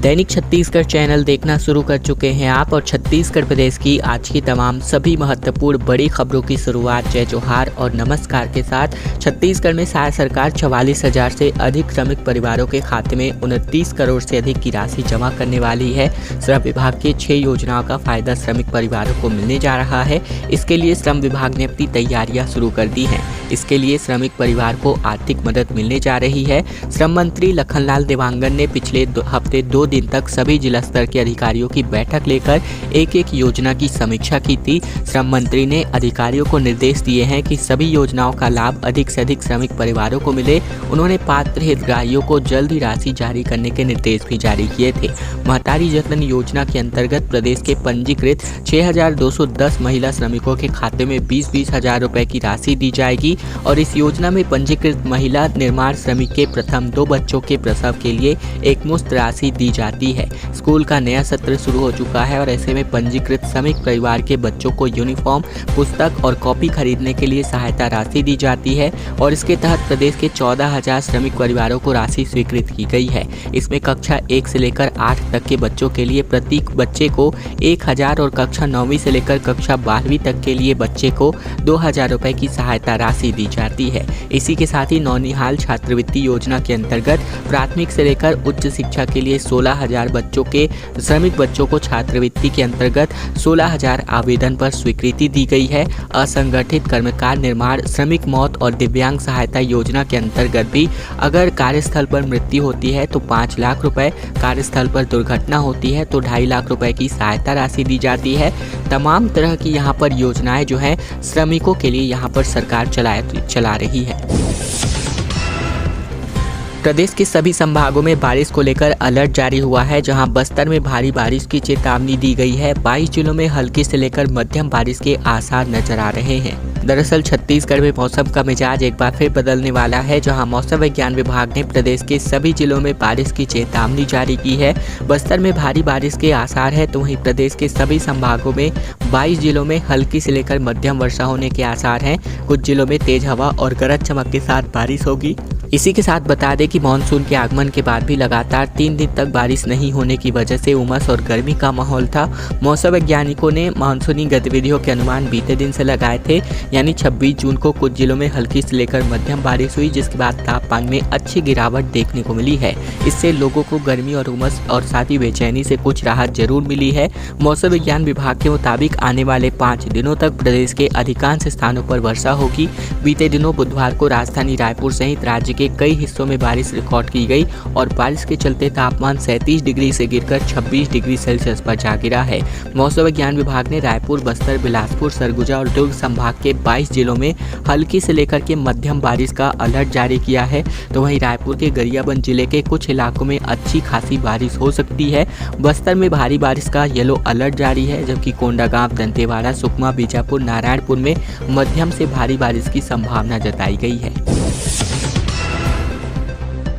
दैनिक Chhattisgarh channel देखना शुरू कर चुके हैं आप और छत्तीसगढ़ प्रदेश की आज की तमाम सभी महत्वपूर्ण बड़ी खबरों की शुरुआत जय जोहार और नमस्कार के साथ। छत्तीसगढ़ में शायद सरकार 44,000 से अधिक श्रमिक परिवारों के खाते में 29 करोड़ से अधिक की राशि जमा करने वाली है। श्रम विभाग के 6 योजनाओं का फायदा श्रमिक परिवारों को मिलने जा रहा है। इसके लिए श्रम विभाग ने अपनी तैयारियां शुरू कर दी हैं। इसके लिए श्रमिक परिवार को आर्थिक मदद मिलने जा रही है। श्रम मंत्री लखनलाल देवांगन ने पिछले हफ्ते 2 दिन तक सभी जिला स्तर के अधिकारियों की बैठक लेकर एक योजना की समीक्षा की थी। श्रम मंत्री ने अधिकारियों को निर्देश दिए हैं कि सभी योजनाओं का लाभ अधिक से अधिक श्रमिक परिवारों को मिले। उन्होंने पात्र हितग्राहियों को जल्द ही राशि जारी करने के निर्देश भी जारी किए थे। महतारी जतन योजना के अंतर्गत प्रदेश के पंजीकृत 6,210 महिला श्रमिकों के खाते में 20-20 हजार रुपए की राशि दी जाएगी और इस योजना में पंजीकृत महिला निर्माण श्रमिक के प्रथम 2 बच्चों के प्रसव के लिए एकमुश्त राशि दी जाती है। स्कूल का नया सत्र शुरू हो चुका है और ऐसे में पंजीकृत श्रमिक परिवार के बच्चों को यूनिफॉर्म, पुस्तक और कॉपी खरीदने के लिए सहायता राशि दी जाती है और इसके तहत प्रदेश के 14,000 श्रमिक परिवारों को राशि स्वीकृत की गई है। इसमें कक्षा 1 से लेकर 8 तक के बच्चों के लिए प्रत्येक बच्चे को 1,000 और कक्षा 9वीं से लेकर कक्षा 12वीं तक के लिए बच्चे को 2,000 रुपए की सहायता राशि दी जाती है। इसी के साथ ही नौनिहाल छात्रवृत्ति योजना के अंतर्गत प्राथमिक से लेकर उच्च शिक्षा के लिए 16,000 बच्चों के श्रमिक बच्चों को छात्रवृत्ति के अंतर्गत 16,000 आवेदन पर स्वीकृति दी गई है। असंगठित कर्मकार निर्माण श्रमिक मौत और दिव्यांग सहायता योजना के अंतर्गत भी अगर कार्यस्थल पर मृत्यु होती है तो 5 लाख रुपए, कार्यस्थल पर दुर्घटना होती है तो 2.5 लाख रुपए की सहायता राशि दी जाती है। तमाम तरह की यहाँ पर योजनाएं जो है श्रमिकों के लिए यहाँ पर सरकार चला रही है। प्रदेश के सभी संभागों में बारिश को लेकर अलर्ट जारी हुआ है, जहां बस्तर में भारी बारिश की चेतावनी दी गई है। 22 जिलों में हल्की से लेकर मध्यम बारिश के आसार नजर आ रहे हैं। दरअसल छत्तीसगढ़ में मौसम का मिजाज एक बार फिर बदलने वाला है, जहां मौसम विज्ञान विभाग ने प्रदेश के सभी जिलों में बारिश की चेतावनी जारी की है। बस्तर में भारी बारिश के आसार है तो वहीं प्रदेश के सभी संभागों में 22 जिलों में हल्की से लेकर मध्यम वर्षा होने के आसार हैं। कुछ जिलों में तेज हवा और गरज चमक के साथ बारिश होगी। इसी के साथ बता दें कि मानसून के आगमन के बाद भी लगातार 3 दिन तक बारिश नहीं होने की वजह से उमस और गर्मी का माहौल था। मौसम वैज्ञानिकों ने मानसूनी गतिविधियों के अनुमान बीते दिन से लगाए थे, यानी 26 जून को कुछ जिलों में हल्की से लेकर मध्यम बारिश हुई, जिसके बाद तापमान में अच्छी गिरावट देखने को मिली है। इससे लोगों को गर्मी और उमस और साथ ही बेचैनी से कुछ राहत जरूर मिली है। मौसम विज्ञान विभाग के मुताबिक आने वाले 5 दिनों तक प्रदेश के अधिकांश स्थानों पर वर्षा होगी। बीते दिनों बुधवार को राजधानी रायपुर सहित राज्य के कई हिस्सों में बारिश रिकॉर्ड की गई और बारिश के चलते तापमान 37 डिग्री से गिरकर 26 डिग्री सेल्सियस पर जा गिरा है। मौसम विज्ञान विभाग ने रायपुर, बस्तर, बिलासपुर, सरगुजा और दुर्ग संभाग के 22 जिलों में हल्की से लेकर के मध्यम बारिश का अलर्ट जारी किया है, तो वहीं रायपुर के गरियाबंद जिले के कुछ इलाकों में अच्छी खासी बारिश हो सकती है। बस्तर में भारी बारिश का येलो अलर्ट जारी है, जबकि कोंडागांव, दंतेवाड़ा, सुकमा, बीजापुर, नारायणपुर में मध्यम से भारी बारिश की संभावना जताई गई है।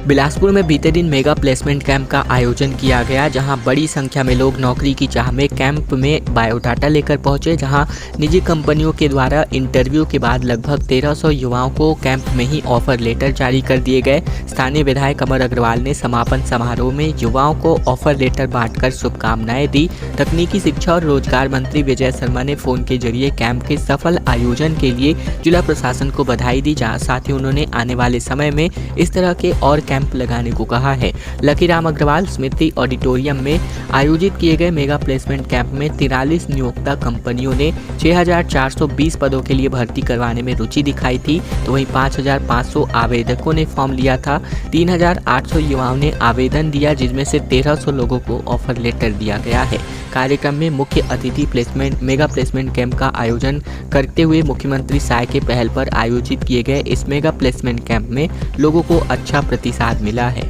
बिलासपुर में बीते दिन मेगा प्लेसमेंट कैंप का आयोजन किया गया, जहां बड़ी संख्या में लोग नौकरी की चाह में कैंप में बायोडाटा लेकर पहुंचे। जहां निजी कंपनियों के द्वारा इंटरव्यू के बाद लगभग 1300 युवाओं को कैंप में ही ऑफर लेटर जारी कर दिए गए। स्थानीय विधायक अमर अग्रवाल ने समापन समारोह में युवाओं को ऑफर लेटर बांटकर शुभकामनाएं दी। तकनीकी शिक्षा और रोजगार मंत्री विजय शर्मा ने फोन के जरिए कैंप के सफल आयोजन के लिए जिला प्रशासन को बधाई दी। साथ ही उन्होंने आने वाले समय में इस तरह के और कैंप लगाने को कहा है। लकीराम अग्रवाल स्मृति ऑडिटोरियम में आयोजित किए गए मेगा प्लेसमेंट कैंप में 43 नियोक्ता कंपनियों ने 6,420 पदों के लिए भर्ती करवाने में रुचि दिखाई थी, तो वहीं 5,500 आवेदकों ने फॉर्म लिया था। 3,800 युवाओं ने आवेदन दिया, जिसमें से 1,300 लोगों को ऑफर लेटर दिया गया है। कार्यक्रम में मुख्य अतिथि मेगा प्लेसमेंट कैंप का आयोजन करते हुए मुख्यमंत्री साय के पहल पर आयोजित किए गए इस मेगा प्लेसमेंट कैंप में लोगों को अच्छा प्रतिसाद मिला है।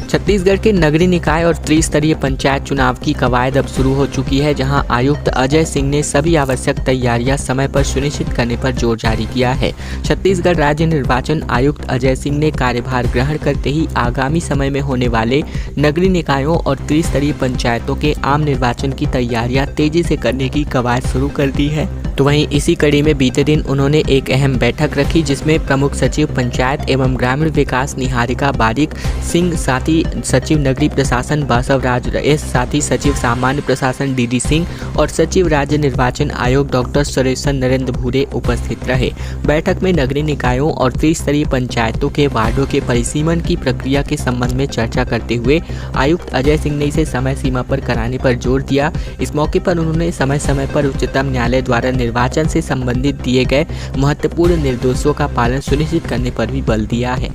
छत्तीसगढ़ के नगरीय निकाय और त्रिस्तरीय पंचायत चुनाव की कवायद अब शुरू हो चुकी है, जहां आयुक्त अजय सिंह ने सभी आवश्यक तैयारियां समय पर सुनिश्चित करने पर जोर जारी किया है। छत्तीसगढ़ राज्य निर्वाचन आयुक्त अजय सिंह ने कार्यभार ग्रहण करते ही आगामी समय में होने वाले नगरीय निकायों और त्रिस्तरीय पंचायतों के आम निर्वाचन की तैयारियां तेजी से करने की कवायद शुरू कर दी है। तो वहीं इसी कड़ी में बीते दिन उन्होंने एक अहम बैठक रखी, जिसमें प्रमुख सचिव पंचायत एवं ग्रामीण विकास निहारिका बारिक सिंह, साथ ही सचिव नगरीय प्रशासन बासवराज एस, साथ ही सचिव सामान्य प्रशासन डीडी सिंह और सचिव राज्य निर्वाचन आयोग डॉक्टर सुरेशन नरेंद्र भूरे उपस्थित रहे। बैठक में नगरीय निकायों और त्रिस्तरीय पंचायतों के वार्डों के परिसीमन की प्रक्रिया के संबंध में चर्चा करते हुए आयुक्त अजय सिंह ने इसे समय सीमा पर कराने पर जोर दिया। इस मौके पर उन्होंने समय समय पर उच्चतम न्यायालय द्वारा निर्वाचन से संबंधित दिए गए महत्वपूर्ण निर्देशों का पालन सुनिश्चित करने पर भी बल दिया है।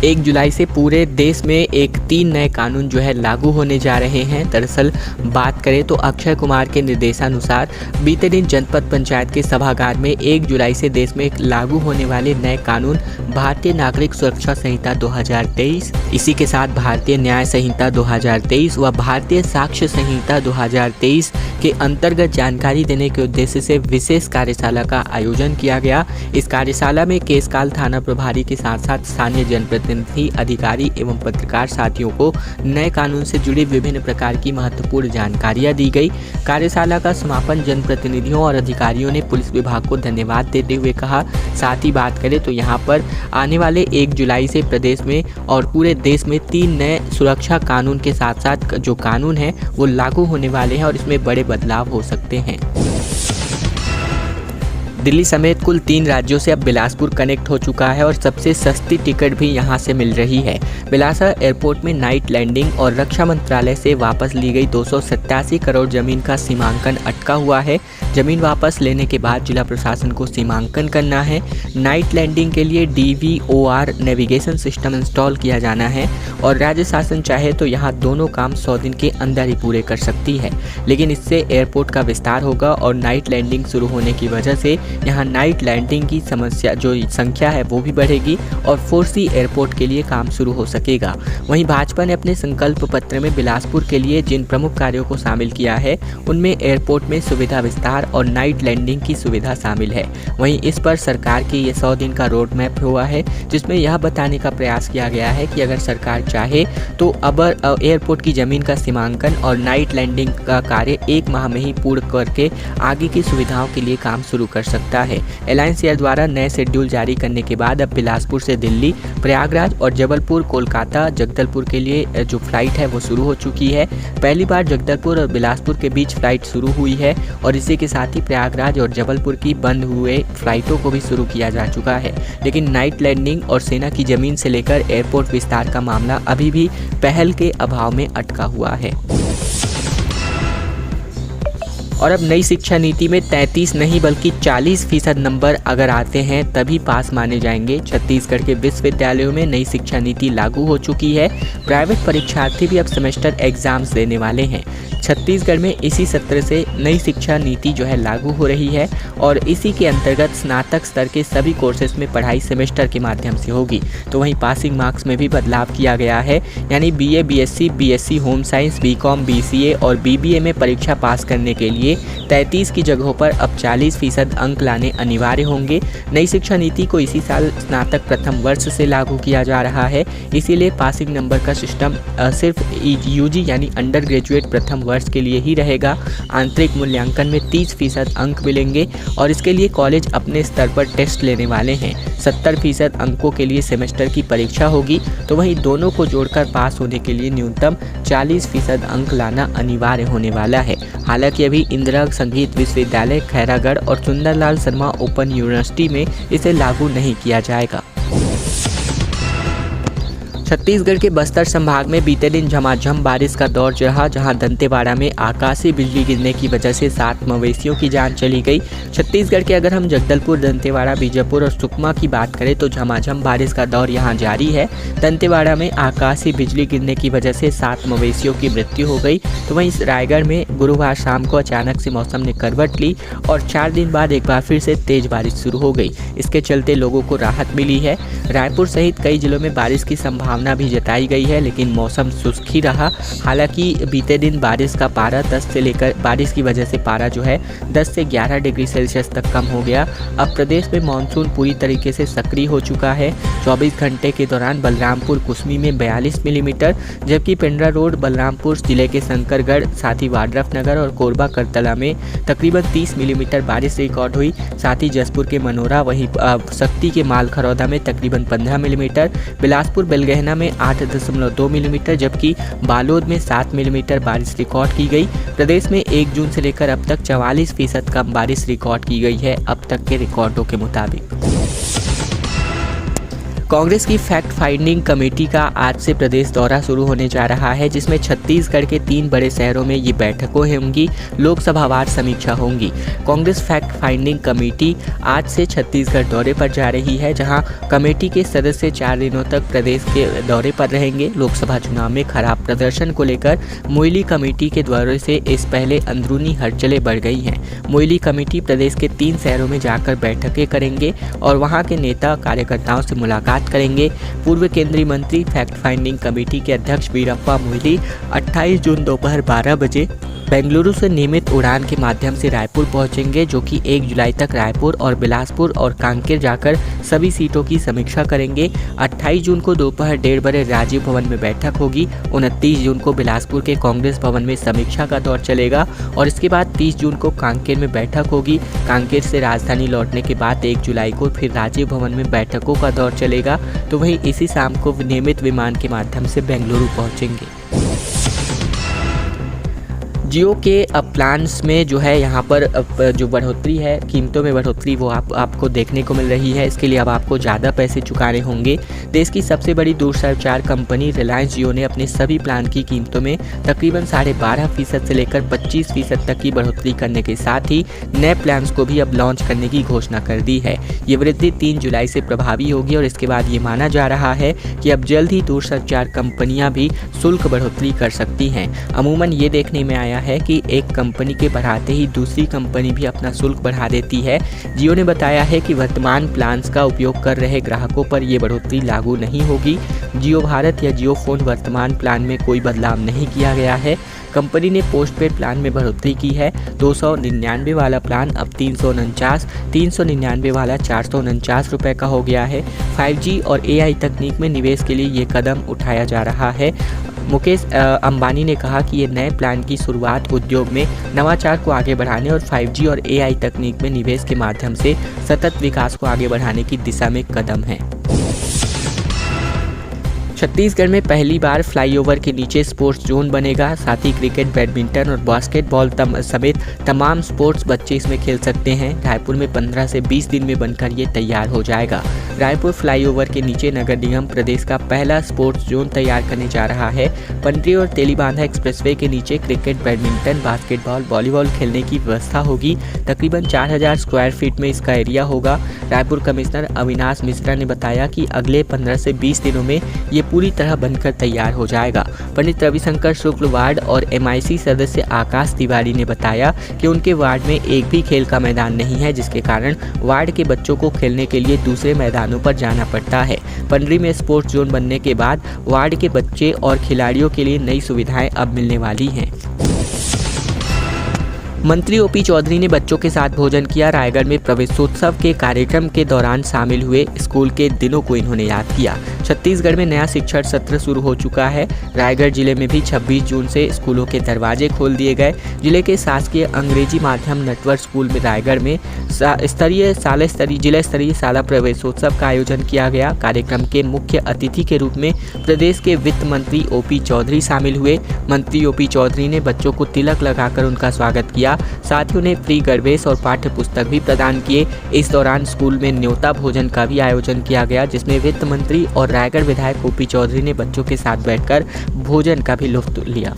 1 जुलाई से पूरे देश में 3 नए कानून जो है लागू होने जा रहे हैं। दरअसल बात करें तो अक्षय कुमार के निर्देशानुसार बीते दिन जनपद पंचायत के सभागार में 1 जुलाई से देश में लागू होने वाले नए कानून भारतीय नागरिक सुरक्षा संहिता 2023, इसी के साथ भारतीय न्याय संहिता 2023 व भारतीय साक्ष्य संहिता 2023 के अंतर्गत जानकारी देने के उद्देश्य से विशेष कार्यशाला का आयोजन किया गया। इस कार्यशाला में केसकाल थाना प्रभारी के साथ साथ स्थानीय जनप्रतिनिधि, अधिकारी एवं पत्रकार साथियों को नए कानून से जुड़ी विभिन्न प्रकार की महत्वपूर्ण जानकारियां दी गई। कार्यशाला का समापन जनप्रतिनिधियों और अधिकारियों ने पुलिस विभाग को धन्यवाद देते हुए कहा। साथ ही बात करें तो यहाँ पर आने वाले 1 जुलाई से प्रदेश में और पूरे देश में 3 नए सुरक्षा कानून के साथ साथ जो कानून है वो लागू होने वाले हैं और इसमें बड़े बदलाव हो सकते हैं। दिल्ली समेत कुल 3 राज्यों से अब बिलासपुर कनेक्ट हो चुका है और सबसे सस्ती टिकट भी यहां से मिल रही है। बिलासपुर एयरपोर्ट में नाइट लैंडिंग और रक्षा मंत्रालय से वापस ली गई 287 करोड़ जमीन का सीमांकन अटका हुआ है। जमीन वापस लेने के बाद जिला प्रशासन को सीमांकन करना है। नाइट लैंडिंग के लिए DVOR नेविगेशन सिस्टम इंस्टॉल किया जाना है और राज्य शासन चाहे तो यहाँ दोनों काम 100 दिन के अंदर ही पूरे कर सकती है। लेकिन इससे एयरपोर्ट का विस्तार होगा और नाइट लैंडिंग शुरू होने की वजह से यहाँ नाइट लैंडिंग की समस्या जो संख्या है वो भी बढ़ेगी और 4C एयरपोर्ट के लिए काम शुरू हो सकेगा। वहीं भाजपा ने अपने संकल्प पत्र में बिलासपुर के लिए जिन प्रमुख कार्यों को शामिल किया है उनमें एयरपोर्ट में सुविधा विस्तार और नाइट लैंडिंग की सुविधा शामिल है। वहीं इस पर सरकार की ये 100 दिन का रोड मैप हुआ है, जिसमें यह बताने का प्रयास किया गया है कि अगर सरकार चाहे तो अब एयरपोर्ट की जमीन का सीमांकन और नाइट लैंडिंग का कार्य 1 माह में ही पूर्ण करके आगे की सुविधाओं के लिए काम शुरू कर सकता है। एलायंस एयर द्वारा नए शेड्यूल जारी करने के बाद अब बिलासपुर से दिल्ली, प्रयागराज और जबलपुर, कोलकाता, जगदलपुर के लिए जो फ्लाइट है वो शुरू हो चुकी है। पहली बार जगदलपुर और बिलासपुर के बीच फ्लाइट शुरू हुई है और इसी के साथ ही प्रयागराज और जबलपुर की बंद हुए फ्लाइटों को भी शुरू किया जा चुका है। लेकिन नाइट लैंडिंग और सेना की जमीन से लेकर एयरपोर्ट विस्तार का मामला अभी भी पहल के अभाव में अटका हुआ है। और अब नई शिक्षा नीति में 33 नहीं बल्कि 40% नंबर अगर आते हैं तभी पास माने जाएंगे। छत्तीसगढ़ के विश्वविद्यालयों में नई शिक्षा नीति लागू हो चुकी है। प्राइवेट परीक्षार्थी भी अब सेमेस्टर एग्जाम्स देने वाले हैं। छत्तीसगढ़ में इसी सत्र से नई शिक्षा नीति जो है लागू हो रही है और इसी के अंतर्गत स्नातक स्तर के सभी कोर्सेज में पढ़ाई सेमेस्टर के माध्यम से होगी। तो वहीं पासिंग मार्क्स में भी बदलाव किया गया है, यानी BA, BSc, BSc home science, BCom, BCA और BBA में परीक्षा पास करने के लिए 33 की जगहों पर अब 40% अंक लाने अनिवार्य होंगे। नई शिक्षा नीति को इसी साल स्नातक प्रथम वर्ष से लागू किया जा रहा है, इसीलिए पासिंग नंबर का सिस्टम सिर्फ UG यानी अंडर ग्रेजुएट प्रथम वर्ष के लिए ही रहेगा। आंतरिक मूल्यांकन में 30% अंक मिलेंगे और इसके लिए कॉलेज अपने स्तर पर टेस्ट लेने वाले हैं। 70% अंकों के लिए सेमेस्टर की परीक्षा होगी। तो वहीं दोनों को जोड़कर पास होने के लिए न्यूनतम 40% अंक लाना अनिवार्य होने वाला है। हालांकि अभी इंदिरा संगीत विश्वविद्यालय, खैरागढ़ और सुंदरलाल शर्मा ओपन यूनिवर्सिटी में इसे लागू नहीं किया जाएगा। छत्तीसगढ़ के बस्तर संभाग में बीते दिन झमाझम बारिश का दौर चढ़ा, जहां दंतेवाड़ा में आकाशीय बिजली गिरने की वजह से 7 मवेशियों की जान चली गई। छत्तीसगढ़ के अगर हम जगदलपुर, दंतेवाड़ा, बीजापुर और सुकमा की बात करें तो झमाझम बारिश का दौर यहां जारी है। दंतेवाड़ा में आकाशीय बिजली गिरने की वजह से 7 मवेशियों की मृत्यु हो गई। तो वहीं रायगढ़ में गुरुवार शाम को अचानक से मौसम ने करवट ली और 4 दिन बाद एक बार फिर से तेज बारिश शुरू हो गई। इसके चलते लोगों को राहत मिली है। रायपुर सहित कई जिलों में बारिश की संभावना संभावना भी जताई गई है, लेकिन मौसम शुष्क ही रहा। हालांकि बीते दिन बारिश की वजह से पारा जो है 10 से 11 डिग्री सेल्सियस तक कम हो गया। अब प्रदेश में मानसून पूरी तरीके से सक्रिय हो चुका है। 24 घंटे के दौरान बलरामपुर कुसमी में 42 मिलीमीटर, जबकि पिंडरा रोड बलरामपुर जिले के शंकरगढ़, साथ ही वाड्रफनगर और कोरबा करतला में तकरीबन 30 मिलीमीटर बारिश रिकॉर्ड हुई। साथ ही जसपुर के मनोरा, वहीं शक्ति के मालखरौदा में तकरीबन 15 मिलीमीटर, बिलासपुर बेलगहना में 8.2 मिलीमीटर, जबकि बालोद में 7 मिलीमीटर बारिश रिकॉर्ड की गई। प्रदेश में 1 जून से लेकर अब तक 44% कम बारिश रिकॉर्ड की गई है अब तक के रिकॉर्डों के मुताबिक। कांग्रेस की फैक्ट फाइंडिंग कमेटी का आज से प्रदेश दौरा शुरू होने जा रहा है, जिसमें छत्तीसगढ़ के 3 बड़े शहरों में ये बैठकों होंगी, लोकसभावार समीक्षा होंगी। कांग्रेस फैक्ट फाइंडिंग कमेटी आज से छत्तीसगढ़ दौरे पर जा रही है, जहां कमेटी के सदस्य 4 दिनों तक प्रदेश के दौरे पर रहेंगे। लोकसभा चुनाव में खराब प्रदर्शन को लेकर मोइली कमेटी के दौरे से इस पहले अंदरूनी हलचलें बढ़ गई हैं। मोइली कमेटी प्रदेश के 3 शहरों में जाकर बैठकें करेंगे और वहां के नेता कार्यकर्ताओं से मुलाकात करेंगे। पूर्व केंद्रीय मंत्री फैक्ट फाइंडिंग कमेटी के अध्यक्ष वीरप्पा मोइली 28 जून दोपहर 12 बजे बेंगलुरु से नियमित उड़ान के माध्यम से रायपुर पहुंचेंगे, जो कि 1 जुलाई तक रायपुर और बिलासपुर और कांकेर जाकर सभी सीटों की समीक्षा करेंगे। 28 जून को दोपहर 1:30 बजे राजीव भवन में बैठक होगी। 29 जून को बिलासपुर के कांग्रेस भवन में समीक्षा का दौर चलेगा और इसके बाद 30 जून को कांकेर में बैठक होगी। कांकेर से राजधानी लौटने के बाद 1 जुलाई को फिर राजीव भवन में बैठकों का दौर चलेगा, तो वहीं इसी शाम को नियमित विमान के माध्यम से बेंगलुरु पहुंचेंगे। जियो के प्लान्स में जो है यहाँ पर जो बढ़ोतरी है, कीमतों में बढ़ोतरी, वो आपको देखने को मिल रही है। इसके लिए अब आपको ज़्यादा पैसे चुकाने होंगे। देश की सबसे बड़ी दूरसंचार कंपनी रिलायंस जियो ने अपने सभी प्लान की कीमतों में तकरीबन 12.5% से लेकर 25% तक की बढ़ोतरी करने के साथ ही नए प्लान्स को भी अब लॉन्च करने की घोषणा कर दी है। ये वृद्धि 3 जुलाई से प्रभावी होगी और इसके बाद ये माना जा रहा है कि अब जल्द ही दूरसंचार कंपनियाँ भी शुल्क बढ़ोतरी कर सकती हैं। अमूमन ये देखने में आया है कि एक कंपनी के बढ़ाते ही दूसरी कंपनी भी अपना शुल्क बढ़ा देती है। जियो ने बताया है कि वर्तमान प्लान्स का उपयोग कर रहे ग्राहकों पर ये बढ़ोतरी लागू नहीं होगी। जियो भारत या जियो फोन वर्तमान प्लान में कोई बदलाव नहीं किया गया है। कंपनी ने पोस्टपेड प्लान में बढ़ोतरी की है। 299 वाला प्लान अब 349, 399 वाला 449 रुपये का हो गया है। 5G और AI तकनीक में निवेश के लिए ये कदम उठाया जा रहा है। मुकेश अंबानी ने कहा कि ये नए प्लान की शुरुआत उद्योग में नवाचार को आगे बढ़ाने और 5G और AI तकनीक में निवेश के माध्यम से सतत विकास को आगे बढ़ाने की दिशा में कदम है। छत्तीसगढ़ में पहली बार फ्लाईओवर के नीचे स्पोर्ट्स जोन बनेगा। साथ ही क्रिकेट, बैडमिंटन और बास्केटबॉल समेत तमाम स्पोर्ट्स बच्चे इसमें खेल सकते हैं। रायपुर में 15 से 20 दिन में बनकर ये तैयार हो जाएगा। रायपुर फ्लाईओवर के नीचे नगर निगम प्रदेश का पहला स्पोर्ट्स जोन तैयार करने जा रहा है। पंडरी और तेलीबांधा एक्सप्रेसवे के नीचे क्रिकेट, बैडमिंटन, बास्केटबॉल, वॉलीबॉल खेलने की व्यवस्था होगी। तकरीबन 4000 स्क्वायर फीट में इसका एरिया होगा। रायपुर कमिश्नर अविनाश मिश्रा ने बताया कि अगले 15 से 20 दिनों में ये पूरी तरह बनकर तैयार हो जाएगा। पंडित रविशंकर शुक्ल वार्ड और MIC सदस्य आकाश तिवारी ने बताया कि उनके वार्ड में एक भी खेल का मैदान नहीं है, जिसके कारण वार्ड के बच्चों को खेलने के लिए दूसरे मैदानों पर जाना पड़ता है। पंडरी में स्पोर्ट्स जोन बनने के बाद वार्ड के बच्चे और खिलाड़ियों के लिए नई सुविधाएं अब मिलने वाली हैं। मंत्री OP चौधरी ने बच्चों के साथ भोजन किया। रायगढ़ में प्रवेशोत्सव के कार्यक्रम के दौरान शामिल हुए स्कूल के दिनों को इन्होंने याद किया। छत्तीसगढ़ में नया शिक्षण सत्र शुरू हो चुका है। रायगढ़ जिले में भी 26 जून से स्कूलों के दरवाजे खोल दिए गए। जिले के शासकीय अंग्रेजी माध्यम नटवर स्कूल में रायगढ़ में जिला स्तरीय शाला प्रवेशोत्सव का आयोजन किया गया। कार्यक्रम के मुख्य अतिथि के रूप में प्रदेश के वित्त मंत्री OP चौधरी शामिल हुए। मंत्री OP चौधरी ने बच्चों को तिलक लगाकर उनका स्वागत किया। साथ ही उन्हें फ्री गणवेश और पाठ्य पुस्तक भी प्रदान किए। इस दौरान स्कूल में न्योता भोजन का भी आयोजन किया गया, जिसमें वित्त मंत्री और रायगढ़ विधायक OP चौधरी ने बच्चों के साथ बैठकर भोजन का भी लुत्फ लिया।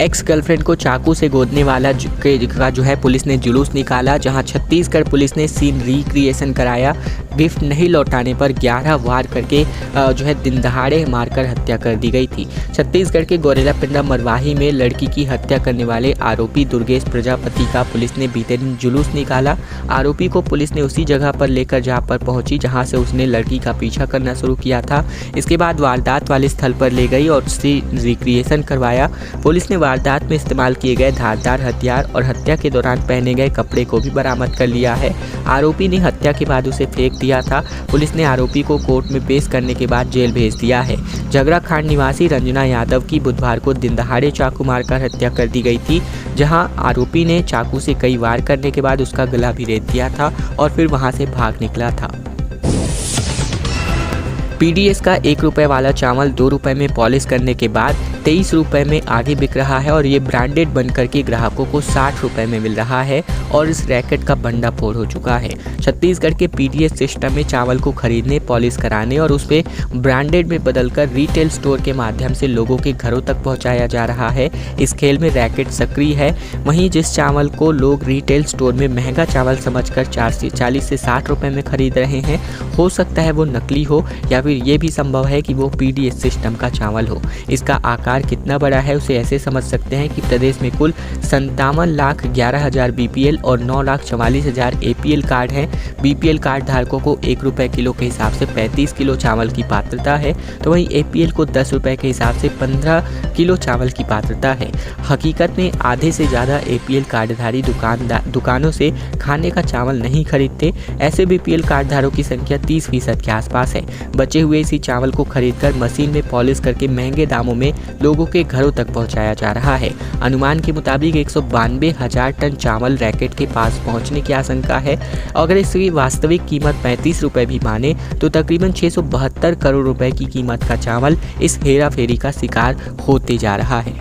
एक्स गर्लफ्रेंड को चाकू से गोदने वाला का जो है पुलिस ने जुलूस निकाला, जहां छत्तीसगढ़ पुलिस ने सीन रिक्रिएशन कराया। गिफ्ट नहीं लौटाने पर 11 वार करके जो है दिन दहाड़े मारकर हत्या कर दी गई थी। छत्तीसगढ़ के गौरेला पिंडा मरवाही में लड़की की हत्या करने वाले आरोपी दुर्गेश प्रजापति का पुलिस ने बीते दिन जुलूस निकाला। आरोपी को पुलिस ने उसी जगह पर लेकर जहां पर पहुंची जहां से उसने लड़की का पीछा करना शुरू किया था। इसके बाद वारदात वाले स्थल पर ले गई और उससे रिक्रिएशन करवाया। पुलिस ने वारदात में इस्तेमाल किए गए धारदार हथियार और हत्या के दौरान पहने गए कपड़े को भी बरामद कर लिया है। आरोपी ने हत्या के बाद उसे फेंक दिया था। पुलिस ने आरोपी को कोर्ट में पेश करने के बाद जेल भेज दिया है। झगराखांड निवासी रंजना यादव की बुधवार को दिन दहाड़े चाकू मारकर हत्या कर दी गई थी, जहां आरोपी ने चाकू से कई वार करने के बाद उसका गला भी रेत दिया था और फिर वहां से भाग निकला था। पीडीएस का 1 रुपये वाला चावल 2 रुपये में पॉलिश करने के बाद 23 रुपये में आगे बिक रहा है और ये ब्रांडेड बनकर के ग्राहकों को 60 रुपये में मिल रहा है और इस रैकेट का भंडाफोड़ हो चुका है। छत्तीसगढ़ के पीडीएस सिस्टम में चावल को खरीदने, पॉलिश कराने और उस पर ब्रांडेड में बदलकर रिटेल स्टोर के माध्यम से लोगों के घरों तक पहुंचाया जा रहा है। इस खेल में रैकेट सक्रिय है। वहीं जिस चावल को लोग रिटेल स्टोर में महंगा चावल समझकर 40 से 60 रुपये में खरीद रहे हैं, हो सकता है वो नकली हो या फिर ये भी संभव है कि वो पीडीएस सिस्टम का चावल हो। इसका आकार कितना बड़ा है उसे ऐसे समझ सकते हैं कि प्रदेश में कुल 57,11,000 बीपीएल और 9,44,000 एपीएल कार्ड हैं। बीपीएल कार्ड धारकों को 1 रुपये किलो के हिसाब से 35 किलो चावल की पात्रता है, तो वहीं एपीएल को 10 रुपये के हिसाब से 15 किलो चावल की पात्रता है। हकीकत में आधे से ज़्यादा एपीएल कार्डधारी दुकानों से खाने का चावल नहीं खरीदते। ऐसे बीपीएल कार्डधारों की संख्या 30% के आसपास है। बचे हुए इसी चावल को खरीदकर मशीन में पॉलिश करके महंगे दामों में लोगों के घरों तक पहुंचाया जा रहा है। अनुमान के मुताबिक 192,000 टन चावल रैकेट के पास पहुंचने की आशंका है। अगर इसकी वास्तविक कीमत 35 रुपये भी माने तो तकरीबन 672 करोड़ रुपए की कीमत का चावल इस हेरा फेरी का शिकार होते जा रहा है।